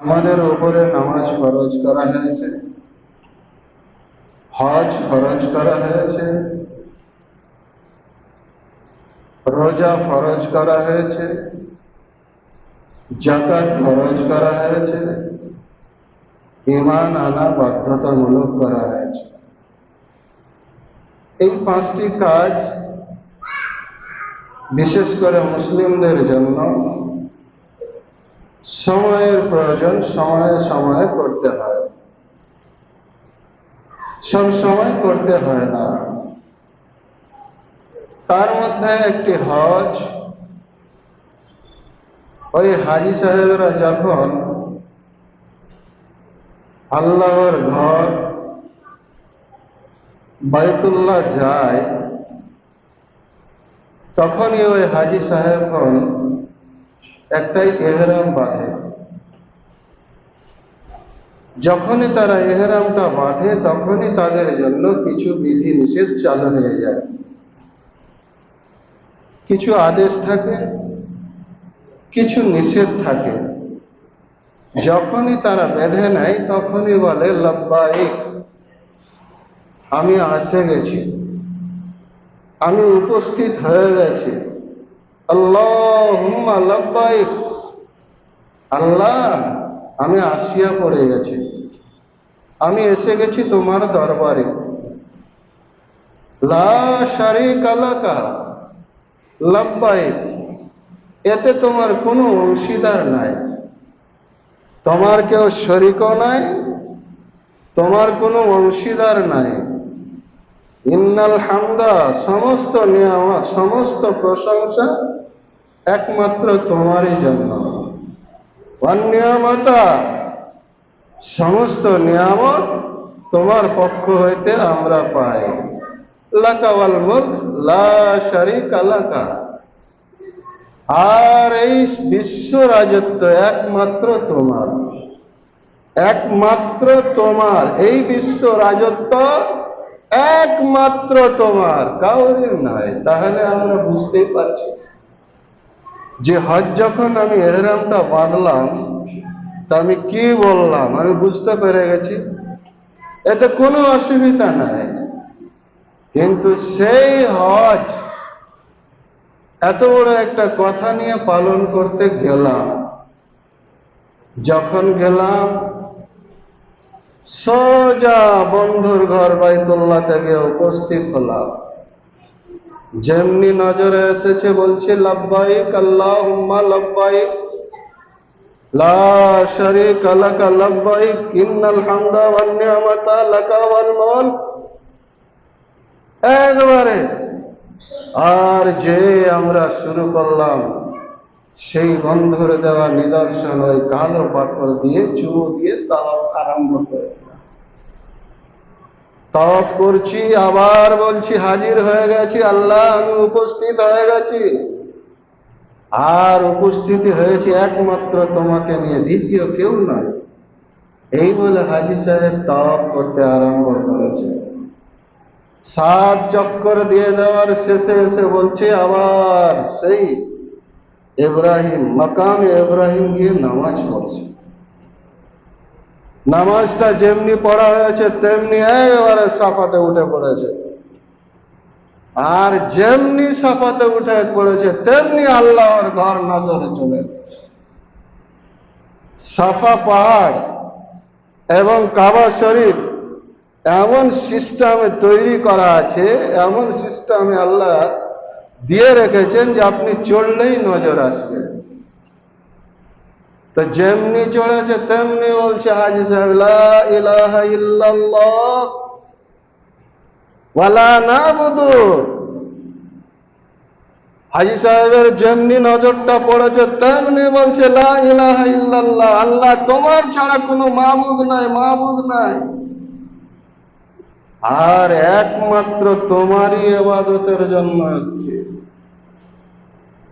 আমাদের উপরে নামাজ ফরজ করা হয়েছে, হজ ফরজ করা হয়েছে, রোজা ফরজ করা হয়েছে, যাকাত ফরজ করা হয়েছে, ঈমান আনা বাধ্যতামূলক করা হয়েছে। এই পাঁচটি কাজ বিশেষ করে মুসলিমদের জন্য সময়ের প্রয়োজন, সময়ে সময়ে করতে হয়, সব সময় করতে হয় না। তার মধ্যে একটি হজ। ওই হাজী সাহেবরা যখন আল্লাহর ঘর বাইতুল্লাহ যায়, তখনই ওই হাজী সাহেবগণ একটাই এহরাম বাঁধে। যখনই তারা এহরামটা বাঁধে, তখনই তাদের জন্য কিছু বিধি নিষেধ চালু হয়ে যায়, কিছু আদেশ থাকে, কিছু নিষেধ থাকে। যখনই তারা বেঁধে নেয়, তখনই বলে লব্বাইক, আমি এসে গেছি, আমি উপস্থিত হয়ে গেছি। আল্লাহুম্মা লব্বাইক, আল্লাহ আমি আসিয়া পড়ে গেছি, আমি এসে গেছি তোমার দরবারে। লা শারীকা লাকা লব্বাইক, এতে তোমার কোনো অংশীদার নাই, তোমার কেউ শরীকও নাই, তোমার কোনো অংশীদার নাই। ইন্নাল হামদা, সমস্ত নিয়ামত, সমস্ত প্রশংসা একমাত্র তোমারই জন্য। ওয়ান নিয়ামতা, সমস্ত নিয়ামত তোমার পক্ষ হইতে আমরা পাই। লাকা ওয়াল মুলক লা শারীকা লাকা, আর এই বিশ্ব রাজত্ব একমাত্র তোমার, একমাত্র তোমার। এই বিশ্ব রাজত্ব একমাত্র তোমার, কাউরির নয়। তাহলে আমরা বুঝতেই পারছি যে হজ যখন আমি এহরামটা বাঁধলাম, তা আমি কি বললাম আমি বুঝতে পেরে গেছি, এতে কোনো অসুবিধা নাই। কিন্তু সেই হজ এত বড় একটা কথা নিয়ে পালন করতে গেলাম, যখন গেলাম সোজা বন্ধুর ঘর বাইতুল্লাহ থেকে উপস্থিত হলাম, যেমনি নজরে এসেছে বলছে লব্বাইক আল্লাহুম্মা লব্বাইক লা শারীকা লাকা লব্বাইক ইন্নাল হামদা ওয়ান নি'মাতা লাকা ওয়াল মুলক, একবারে। আর যে আমরা শুরু করলাম, সেই বন্ধুর দেওয়া নিদর্শন ওই কালো পাথর দিয়ে চুমু দিয়ে তাওয়াফ আরম্ভ করে দিলাম। তাওয়াফ করছি, আবার বলছি হাজির হয়ে গেছি, আল্লাহ আমি উপস্থিত হয়ে গেছি। আর উপস্থিতি হয়েছি একমাত্র তোমাকে নিয়ে, দ্বিতীয় কেউ নয়। এই বলে হাজী সাহেব তাওয়াফ করতে আরম্ভ করেছে। 7 চক্কর দিয়ে দেওয়ার শেষে এসে বলছে আবার সেই ইব্রাহিম, মাকামে ইব্রাহিম গিয়ে নামাজ পড়ছে। নামাজটা যেমনি পড়া হয়েছে তেমনি একেবারে সাফাতে উঠে পড়েছে। আর যেমনি সাফাতে উঠে পড়েছে তেমনি আল্লাহর ঘর নজরে চলে গেছে। সাফা পাহাড় এবং কাবা শরীফ এমন সিস্টেমে তৈরি করা আছে, এমন সিস্টেমে আল্লাহ দিয়ে রেখেছেন যে আপনি চললেই নজর আসবে। তো যেমনি চড়েছে তেমনি বলছে হাজী সাহেব লা ইলাহা ইল্লাল্লাহ ওয়ালা নাবুদু। হাজী সাহেবের যেমনি নজরটা পড়েছে তেমনি বলছে লা ইলাহা ইল্লাল্লাহ, আল্লাহ তোমার ছাড়া কোনো মাবুদ নাই, মাবুদ নাই। আর একমাত্র তোমারই ইবাদতের জন্য এসেছি,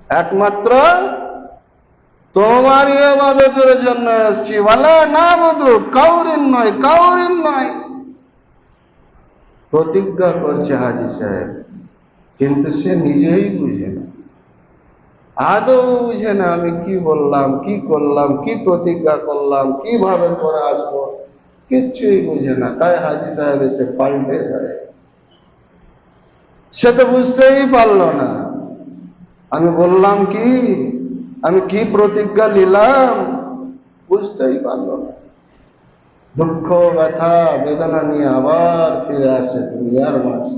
একমাত্র তোমারই ইবাদতের জন্য এসেছি। ওয়ালা নাবুদু, কাউরিন নয়, কাউরিন নয়। প্রতিজ্ঞা করছে হাজী সাহেব, কিন্তু সে নিজেই বুঝে না। আদৌ বুঝে না আমি কি বললাম, কি করলাম, কি প্রতিজ্ঞা করলাম, কিভাবে করে আসবো, কিচ্ছুই বুঝে না। তাই হাজি সাহেব এসে পাল্টে যায়। সে তো বুঝতেই পারলো না আমি বললাম কি, আমি কি প্রতিজ্ঞা নিলাম, বুঝতেই পারলো না। দুঃখ ব্যথা বেদনা নিয়ে আবার ফিরে আসে দুনিয়ার মাঝে।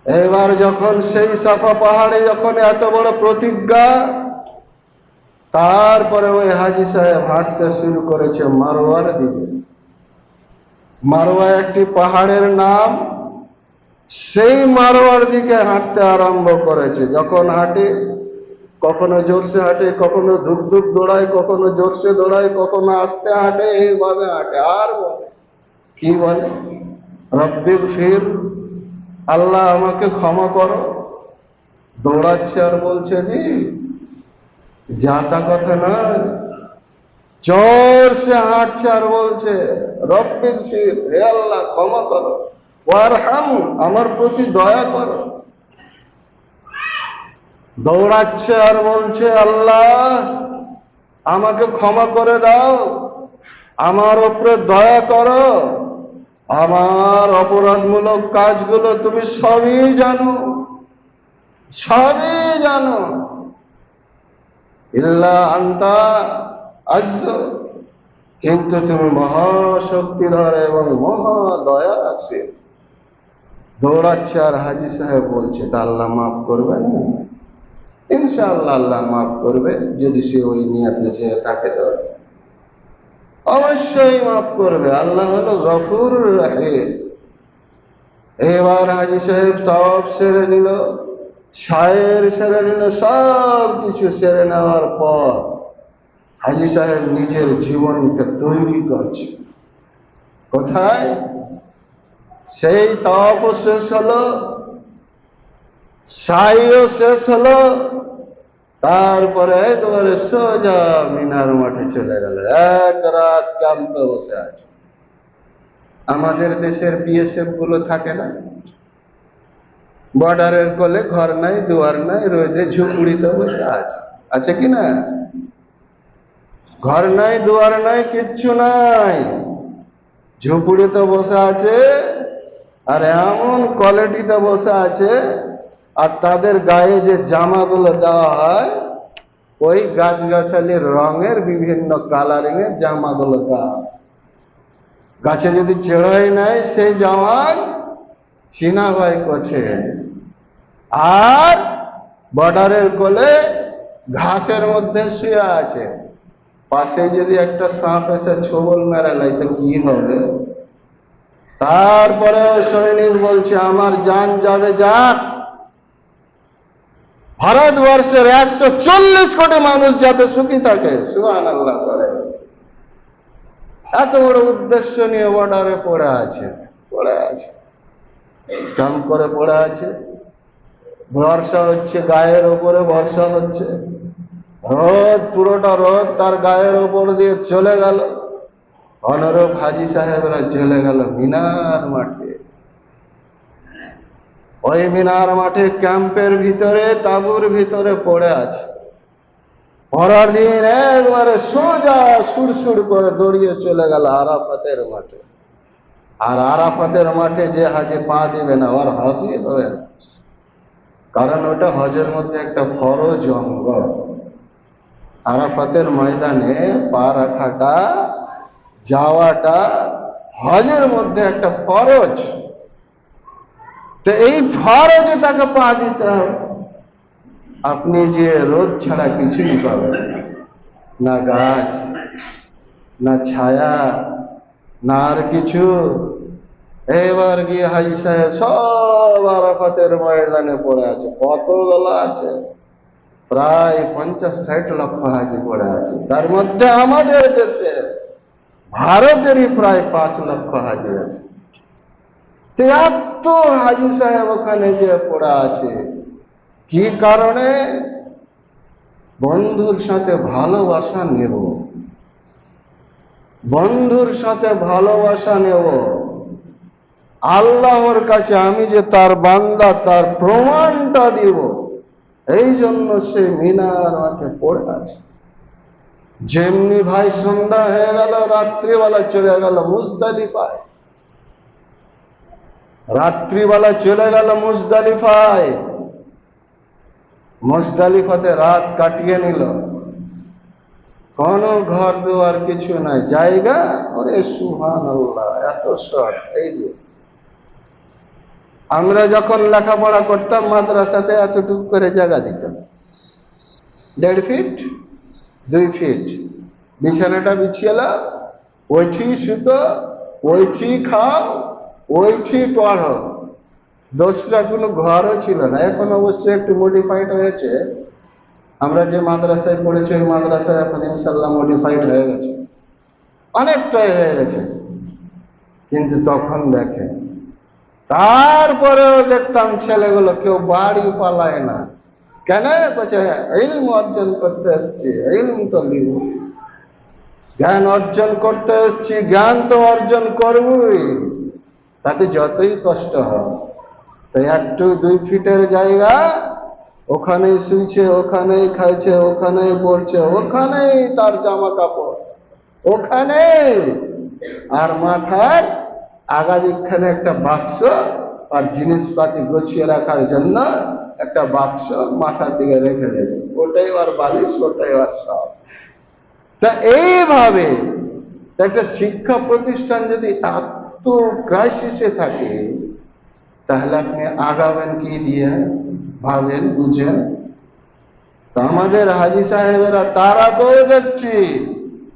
এবার যখন সেই সাফা পাহাড়ে যখন এত বড় প্রতিজ্ঞা, তারপরে ওই হাজি সাহেব হাঁটতে শুরু করেছে মারোয়ার দিকে। মারোয়া একটি পাহাড়ের নাম। সেই মারোয়ার দিকে হাঁটতে আরম্ভ করেছে। যখন হাঁটে, কখনো জোরসে হাঁটে, কখনো ধুক ধুক দৌড়ায়, কখনো জোরসে দৌড়ায়, কখনো আস্তে হাঁটে, এইভাবে হাঁটে। আর বলে কি বলে, রব্বিক ফির, আল্লাহ আমাকে ক্ষমা করো। দৌড়াচ্ছে আর বলছে জি যাতা কথা নয়, জোরসে হাঁটছে আর বলছে রব্বিক ফির, হে আল্লাহ ক্ষমা করো, ওয়ারহাম, আমার প্রতি দয়া করো। দৌড়াচ্ছে আর বলছে আল্লাহ আমাকে ক্ষমা করে দাও, আমার উপরে দয়া করো, আমার অপরাধমূলক কাজগুলো তুমি সবই জানো, সবই জানো। ইল্লা আনতা আজ্জ, কিন্তু তুমি মহাশক্তিধর এবং মহা দয়া আছে। দৌড়াচ্ছে আর হাজি সাহেব বলছে তা আল্লাহ মাফ করবেন? ইনশাআল্লাহ আল্লাহ মাফ করবে, যদি সে ওই নিয়াতে চেয়ে থাকে তো অবশ্যই মাফ করবে। আল্লাহ হলো গফুর রাহিম। এবার হাজি সাহেব সব সেরে নিল, শায়ের সেরে নিল, সব কিছু সেরে নেওয়ার পর হাজি সাহেব নিজের জীবনকে তৈরি করছে। কোথায়? সেই তাওয়াফ শেষ হলো, সাইও শেষ হলো, তারপরে একেবারে সোজা মিনার মাঠে চলে গেল। এক রাত ক্যাম্পে বসে আছে। আমাদের দেশের বিএসএফ গুলো থাকে না, বর্ডারের কোলে, ঘর নাই দুয়ার নাই, রোদে ঝুপড়িতে বসে আছে, আছে কি না? ঘর নাই দুয়ার নাই, কিচ্ছু নাই, ঝুপড়িতে বসে আছে। আর এমন কোয়ালিটিতে বসে আছে, আর তাদের গায়ে যে জামাগুলো দেওয়া হয় ওই গাছগাছালির রঙের বিভিন্ন কালারিং এর জামাগুলো দেওয়া হয়। গাছে যদি চেড়াই নাই সেই জামার চিনা ভাই কঠিন। আর বর্ডারের কোলে ঘাসের মধ্যে শুয়ে আছে, পাশে যদি একটা সাপ এসে ছোবল মেরে লাই তো কি হবে? তারপরে সৈনিক বলছে আমার জান যাবে যাক, ভারতবর্ষের 140 কোটি মানুষ যাতে সুখী থাকে, সুবহানাল্লাহ করে। এত বড় উদ্দেশ্য নিয়ে বর্ডারে পড়ে আছে, কাম করে পড়ে আছে। বর্ষা হচ্ছে, গায়ের ওপরে বর্ষা হচ্ছে, রোদ, পুরোটা রোদ তার গায়ের ওপর দিয়ে চলে গেল। অনুরূপ হাজি সাহেবরা চলে গেল মিনার মাঠে। ওই মিনার মাঠে ক্যাম্পের ভিতরে, তাঁবুর ভিতরে পড়ে আছে। পরের দিন একবারে সোজা সুরসুর করে দৌড়িয়ে চলে গেল আরাফাতের মাঠে। আর আরাফাতের মাঠে যে হাজি পা দিবে না, ওর হজই হবে না, কারণ ওটা হজের মধ্যে একটা ফরজ অঙ্গ। আরাফাতের ময়দানে পা রাখাটা, যাওয়াটা হজের মধ্যে একটা ফরজ। তো এই ফরজে তাকে পা দিতে হবে। আপনি যে রোদ ছাড়া কিছুই পাবেন না, গাছ না ছায়া না আর কিছু। এবার গিয়ে হাজি সাহেব সব আরাফাতের ময়দানে পড়ে আছে। কতগুলো আছে? প্রায় 50-60 লক্ষ হাজি পড়ে আছে। তার মধ্যে আমাদের দেশে ভারতেরই প্রায় 5 লক্ষ হাজি আছে। এত হাজি সাহেব ওখানে যে পড়ে আছে, কি কারণে? বন্ধুর সাথে ভালোবাসা নেব, বন্ধুর সাথে ভালোবাসা নেব। আল্লাহর কাছে আমি যে তার বান্দা, তার প্রমাণটা দিব। এই জন্য সে মিনার মাঠে পড়ে আছে। যেমনি ভাই সন্ধ্যা হয়ে গেল, রাত্রিবেলা চলে গেল মুজদালিফায়, রাত্রিবেলা চলে গেল মুজদালিফায়, মুজদালিফাতে রাত কাটিয়ে নিল। কোন ঘর দুয়ার কিছু নাই, জায়গা ওরে সুবহানাল্লাহ, এত শর্ট। এই যে আমরা যখন লেখাপড়া করতাম মাদ্রাসাতে এতটুকু করে জায়গা দিত, 1.5 ফিট 2 ফিট, বিছানাটা বিছিয়ে নাও, ওইটি শুতো, ওইটি খাও, ওইটি পড়ো। দোসরা কোনো ঘরও ছিল না। এখন অবশ্যই একটু মডিফাইড হয়েছে। আমরা যে মাদ্রাসায় পড়েছি ওই মাদ্রাসায় এখন ইনশাল্লাহ মডিফাইড হয়ে গেছে, অনেকটাই হয়ে গেছে। কিন্তু তখন দেখে, তারপরেও দেখতাম ছেলেগুলো কেউ বাড়ি পালায় না। কেন? বলছে ইলম অর্জন করতে এসছি, ইলম তো নিব, জ্ঞান অর্জন করতে এসছি, জ্ঞান তো অর্জন করবই, তাতে যতই কষ্ট হয়। তাই একটু 2 ফিটের জায়গা, ওখানেই শুইছে, ওখানেই খাইছে, ওখানেই পড়ছে, ওখানেই তার জামা কাপড়, ওখানেই। আর মাথার আগাদিকখানে একটা বাক্স, আর জিনিসপাতি গুছিয়ে রাখার জন্য একটা বাক্স মাথার দিকে রেখে দিয়েছে, ওটাই আর বালিশ, ওটাই আর সব। তা এইভাবে একটা শিক্ষা প্রতিষ্ঠান যদি এত ক্রাইসিসে থাকে, তাহলে আপনি আগাবেন কি দিয়ে? ভাবেন, বুঝেন। তো আমাদের হাজী সাহেবেরা, তারা তো দেখছি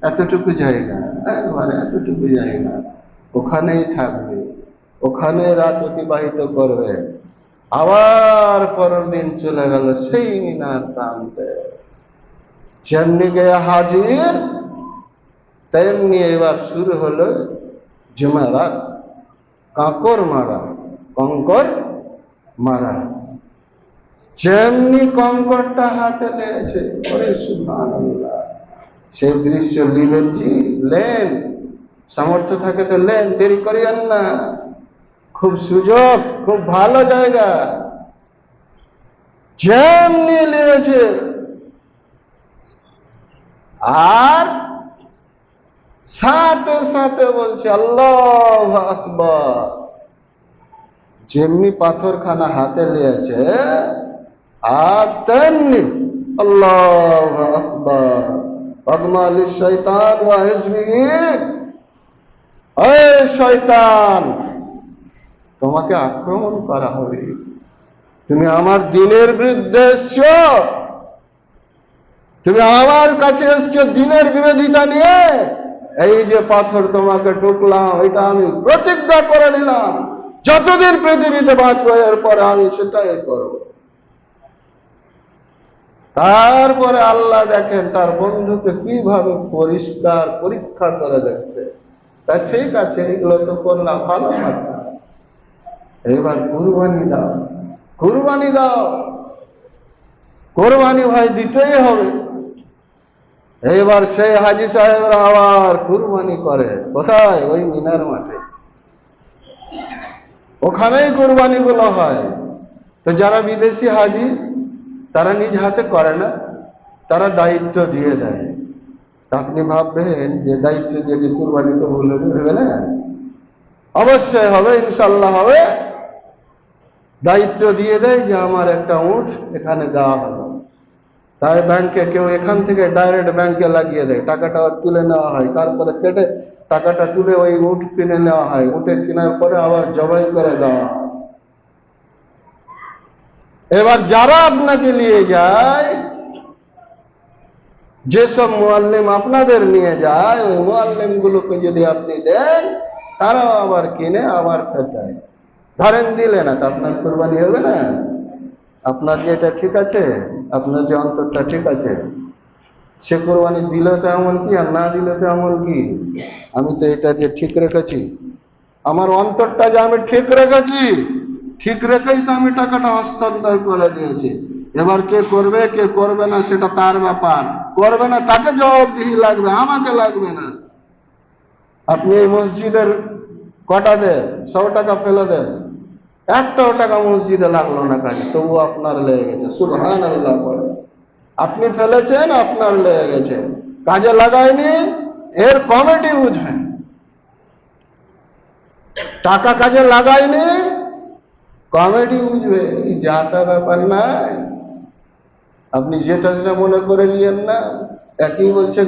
এতটুকু জায়গা, একবারে এতটুকু জায়গা, ওখানেই থাকবে, ওখানে রাত অতিবাহিত করবে। আবার পরের দিন চলে গেল সেই মিনার প্রান্তে। যেমনি গিয়ে হাজির, তেমনি এবার শুরু হলো জুমারাত, কাঁকর মারা, কঙ্কর মারা। যেমনি কঙ্করটা হাতে লেগেছে, ওরে সুবহানাল্লাহ, সেই দৃশ্য নিবেন জি, লেন, সামর্থ্য থাকে তো লেন, দেরি করিয়েন না, খুব সুযোগ, খুব ভালো জায়গা। যেমনি লেগেছে, আর সাথে সাথে বলছে আল্লাহু আকবার। যেমনি পাথরখানা হাতে নিয়েছে, আর তেমনি আল্লাহু আকবার, ওয়াগমা লিশ-শাইতান ওয়া হিজবিহি, এই শয়তান, তোমাকে আক্রমণ করা হবে, তুমি আমার দ্বীনের বিরুদ্ধে এসছো, তুমি আমার কাছে এসছো দ্বীনের বিরোধিতা নিয়ে। এই যে পাথর তোমাকে ঠুকলাম, এটা আমি প্রতিজ্ঞা করে নিলাম, যতদিন পৃথিবীতে বাঁচবো এরপরে আমি সেটাই করব। তারপরে আল্লাহ দেখেন তার বন্ধুকে কিভাবে পরিষ্কার পরীক্ষা করে দেখছে। তা ঠিক আছে, এগুলো তো করলাম, ভালো কথা, এবার কুরবানি দাও, কুরবানি দাও। কোরবানি ভাই দিতেই হবে। এবার সেই হাজী সাহেবরা আবার কুরবানি করে, কোথায়? ওই মিনার মাঠে, ওখানেই কুরবানি গুলো হয়। তো যারা বিদেশি হাজী, তারা নিজ হাতে করে না, তারা দায়িত্ব দিয়ে দেয়। আপনি ভাববেন যে দায়িত্ব দিয়ে কি কুরবানি কবুল হবে? ভেবে না, অবশ্যই হবে, ইনশাল্লাহ হবে। দায়িত্ব দিয়ে দেয় যে আমার একটা উট এখানে দেওয়া হলো, তাই ব্যাংকে কেউ এখান থেকে ডাইরেক্ট ব্যাংকে লাগিয়ে দেয়, টাকাটা তুলে নেওয়া হয়, তারপরে কেটে টাকাটা তুলে ওই উট কিনে নেওয়া হয়, উটে কেনার পরে আবার জবাই করে দেওয়া হয়। এবার যারা আপনাকে নিয়ে যায়, যেসব মুআল্লিম আপনাদের নিয়ে যায়, ওই মুআল্লিম গুলোকে যদি আপনি দেন, তারাও আবার কিনে আবার ফেরত। ধরেন দিলে না, তো আপনার কুরবানি হবে না? আপনার যে এটা ঠিক আছে, আপনার যে অন্তরটা ঠিক আছে, সে কুরবানি দিলে তো এমন কি, আর না দিলে তো এমন কি। আমি তো এটা যে ঠিক রেখেছি, আমার অন্তরটা যে আমি ঠিক রেখেছি, ঠিক রেখেই তো আমি টাকাটা হস্তান্তর করে দিয়েছি। এবার কে করবে কে করবে না সেটা তার ব্যাপার, করবে না তাকে জবাবদিহি লাগবে, আমাকে লাগবে না। আপনি এই মসজিদের কটা দেন, 100 টাকা ফেলে দেন, একটাও টাকা মসজিদে লাগলো না কাজে, তবু আপনার লেগে গেছে। সুবহানাল্লাহ বলে, আপনি ফেলেছেন, আপনার লেগে গেছে, কাজে লাগায়নি, এর কমিটি বুঝবে। টাকা কাজে লাগায়নি, কমিটি বুঝবে। এই যাতা ব্যাপার নাই, আপনি যেটা মনে করে নিয়েন না। একই বলছে